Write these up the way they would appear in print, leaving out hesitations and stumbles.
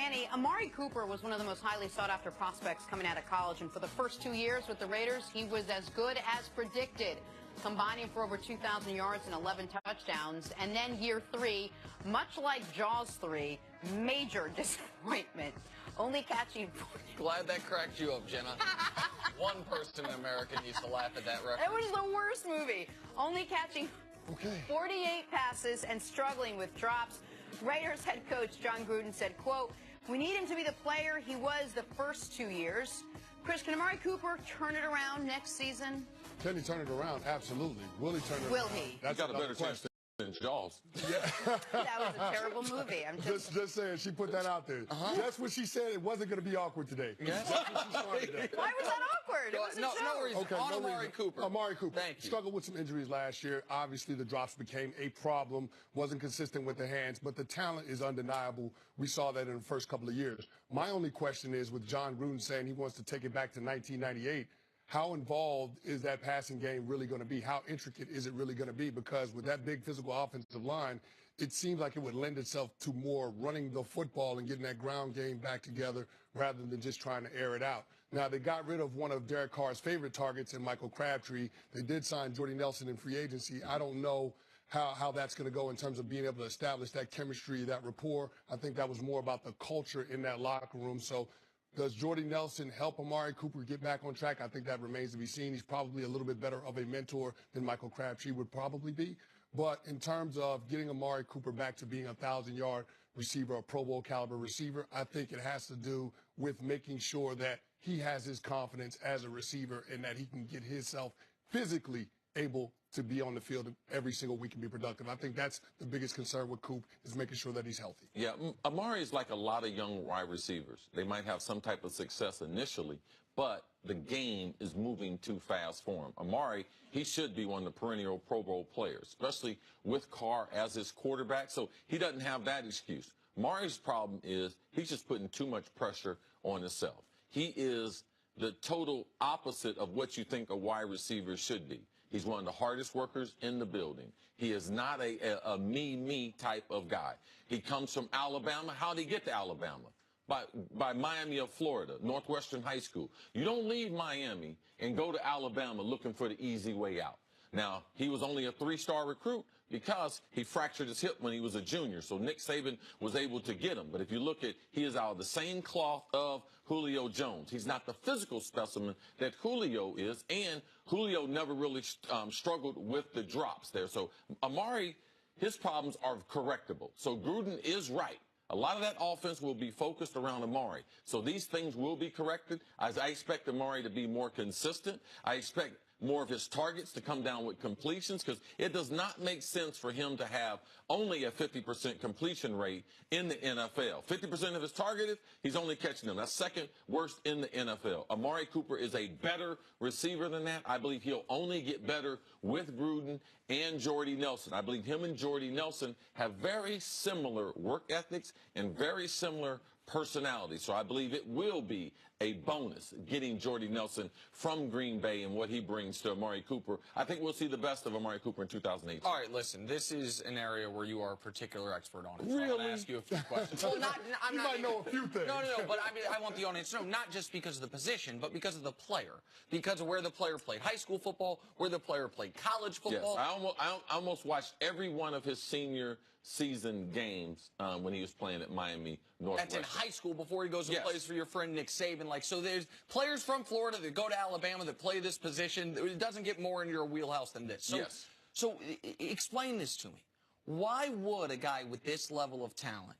Canty, Amari Cooper was one of the most highly sought-after prospects coming out of college, and for the first 2 years with the Raiders, he was as good as predicted, combining for over 2,000 yards and 11 touchdowns. And then year 3, much like Jaws 3, major disappointment, only catching... Glad that cracked you up, Jenna. One person in America needs to laugh at that reference. It was the worst movie. Only catching 48 passes and struggling with drops. Raiders head coach John Gruden said, quote, "We need him to be the player he was the first 2 years." Chris, can Amari Cooper turn it around next season? Can he turn it around? Absolutely. Will he turn it around? Will he? That's got a better chance than Jaws. Yeah. That was a terrible movie. I'm just saying, she put that out there. That's what she said. It wasn't going to be awkward today. Yes. That's what she started at. Why was that awkward? It was a No joke. reason. Okay, On no Amari reason. Cooper. Amari Cooper. Thank you. Struggled with some injuries last year. Obviously, the drops became a problem. Wasn't consistent with the hands, but the talent is undeniable. We saw that in the first couple of years. My only question is, with John Gruden saying he wants to take it back to 1998, how involved is that passing game really going to be? How intricate is it really going to be? Because with that big physical offensive line, it seems like it would lend itself to more running the football and getting that ground game back together rather than just trying to air it out. Now, they got rid of one of Derek Carr's favorite targets in Michael Crabtree. They did sign Jordy Nelson in free agency. I don't know how that's going to go in terms of being able to establish that chemistry, that rapport. I think that was more about the culture in that locker room. So does Jordy Nelson help Amari Cooper get back on track? I think that remains to be seen. He's probably a little bit better of a mentor than Michael Crabtree would probably be. But in terms of getting Amari Cooper back to being a 1,000-yard receiver, a Pro Bowl caliber receiver, I think it has to do with making sure that he has his confidence as a receiver and that he can get himself physically able to be on the field every single week and be productive. I think that's the biggest concern with Coop, is making sure that he's healthy. Yeah, Amari is like a lot of young wide receivers. They might have some type of success initially, but the game is moving too fast for him. Amari, he should be one of the perennial Pro Bowl players, especially with Carr as his quarterback, so he doesn't have that excuse. Amari's problem is he's just putting too much pressure on himself. He is the total opposite of what you think a wide receiver should be. He's one of the hardest workers in the building. He is not a me type of guy. He comes from Alabama. How did he get to Alabama? By Miami of Florida, Northwestern High School. You don't leave Miami and go to Alabama looking for the easy way out. Now, he was only a 3-star recruit because he fractured his hip when he was a junior, so Nick Saban was able to get him. But if you look at, he is out of the same cloth of Julio Jones. He's not the physical specimen that Julio is, and Julio never really struggled with the drops there. So Amari, his problems are correctable. So Gruden is right. A lot of that offense will be focused around Amari. So these things will be corrected. As I expect Amari to be more consistent. I expect more of his targets to come down with completions, because it does not make sense for him to have only a 50% completion rate in the NFL. 50% of his targeted, he's only catching them. That's second worst in the NFL. Amari Cooper is a better receiver than that. I believe he'll only get better with Gruden and Jordy Nelson. I believe him and Jordy Nelson have very similar work ethics and very similar personality. So I believe it will be a bonus getting Jordy Nelson from Green Bay and what he brings to Amari Cooper. I think we'll see the best of Amari Cooper in 2018. All right, listen, this is an area where you are a particular expert on it. So Really? I'm going to ask you a few questions. Well, You might know a few things. No, but I mean, I want the audience to know, not just because of the position, but because of the player, because of where the player played high school football, where the player played college football. Yes, I almost watched every one of his senior season games when he was playing at Miami Northwestern. That's in high school before he goes and plays for your friend Nick Saban. Like, so there's players from Florida that go to Alabama that play this position. It doesn't get more in your wheelhouse than this. So, Yes. So explain this to me. Why would a guy with this level of talent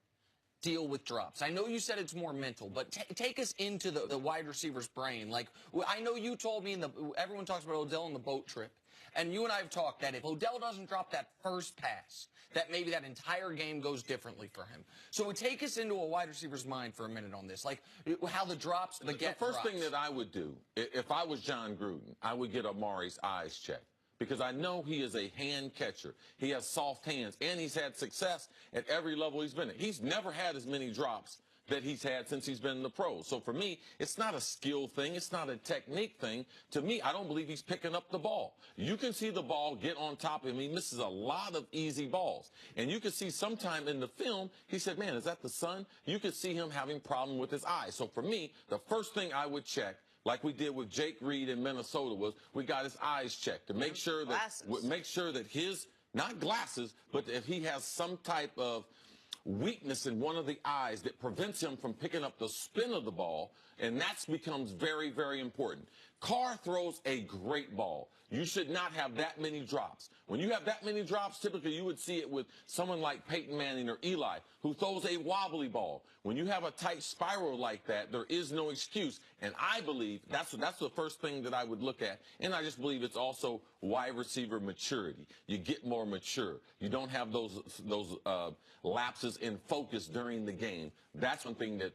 deal with drops? I know you said it's more mental, but take us into the wide receiver's brain. Like, I know you told me, everyone talks about Odell on the boat trip, and you and I have talked that if Odell doesn't drop that first pass, that maybe that entire game goes differently for him. So take us into a wide receiver's mind for a minute on this, like how the drops, the first thing that I would do, if I was John Gruden, I would get Amari's eyes checked, because I know he is a hand catcher. He has soft hands, and he's had success at every level he's been at. He's never had as many drops that he's had since he's been in the pros. So for me, it's not a skill thing. It's not a technique thing. To me, I don't believe he's picking up the ball. You can see the ball get on top of him. He misses a lot of easy balls. And you can see sometime in the film, he said, man, is that the sun? You could see him having problem with his eyes. So for me, the first thing I would check, like we did with Jake Reed in Minnesota, was we got his eyes checked to make sure that his, not glasses, but if he has some type of weakness in one of the eyes that prevents him from picking up the spin of the ball, and that becomes very, very important. Carr throws a great ball. You should not have that many drops. When you have that many drops, typically you would see it with someone like Peyton Manning or Eli, who throws a wobbly ball. When you have a tight spiral like that, there is no excuse. And I believe that's the first thing that I would look at. And I just believe it's also wide receiver maturity. You get more mature. You don't have those lapses in focus during the game. That's one thing that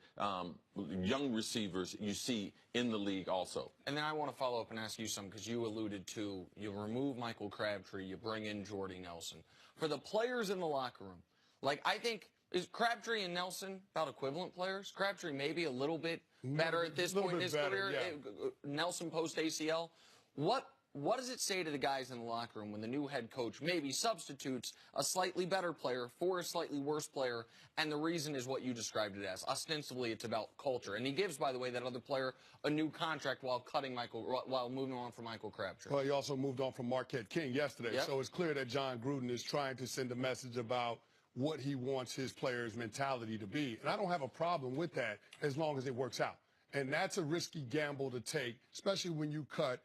young receivers you see in the league also. And then I want to follow up and ask you something, because you alluded to, you remove Michael Crabtree, you bring in Jordy Nelson. For the players in the locker room, like, I think, is Crabtree and Nelson about equivalent players? Crabtree maybe a little bit better at this point in his career. Yeah. Nelson post ACL. What does it say to the guys in the locker room when the new head coach maybe substitutes a slightly better player for a slightly worse player, and the reason is what you described it as? Ostensibly, it's about culture. And he gives, by the way, that other player a new contract while moving on from Michael Crabtree. Well, he also moved on from Marquette King yesterday. Yep. So it's clear that John Gruden is trying to send a message about what he wants his players' mentality to be. And I don't have a problem with that as long as it works out. And that's a risky gamble to take, especially when you cut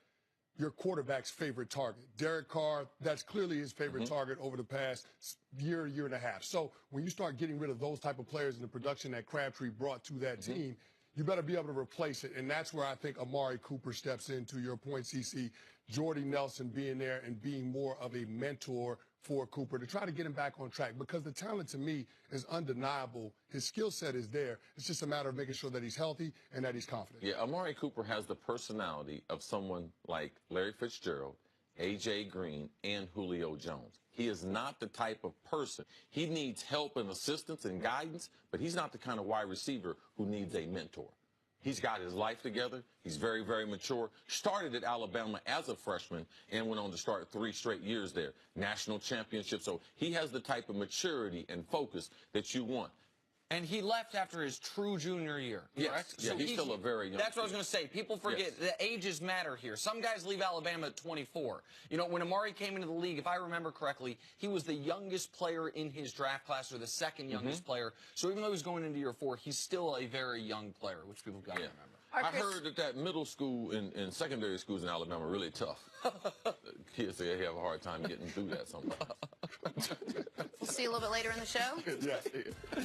your quarterback's favorite target. Derek Carr, that's clearly his favorite target over the past year and a half. So when you start getting rid of those type of players in the production that Crabtree brought to that team, you better be able to replace it. And that's where I think Amari Cooper steps in, to your point, CC. Jordy Nelson being there and being more of a mentor for Cooper to try to get him back on track, because the talent to me is undeniable. His skill set is there. It's just a matter of making sure that he's healthy and that he's confident. Yeah, Amari Cooper has the personality of someone like Larry Fitzgerald, A.J. Green, and Julio Jones. He is not the type of person. He needs help and assistance and guidance, but he's not the kind of wide receiver who needs a mentor. He's got his life together. He's very, very mature. Started at Alabama as a freshman and went on to start 3 straight years there. National championship. So he has the type of maturity and focus that you want. And he left after his true junior year, correct? Yes. Yeah, he's still a very young That's what I was going to say. People forget that ages matter here. Some guys leave Alabama at 24. You know, when Amari came into the league, if I remember correctly, he was the youngest player in his draft class, or the second youngest player. So even though he's going into year 4, he's still a very young player, which people got to remember. I heard that middle school and secondary schools in Alabama are really tough. Kids, they have a hard time getting through that sometimes. We'll see you a little bit later in the show. Yeah.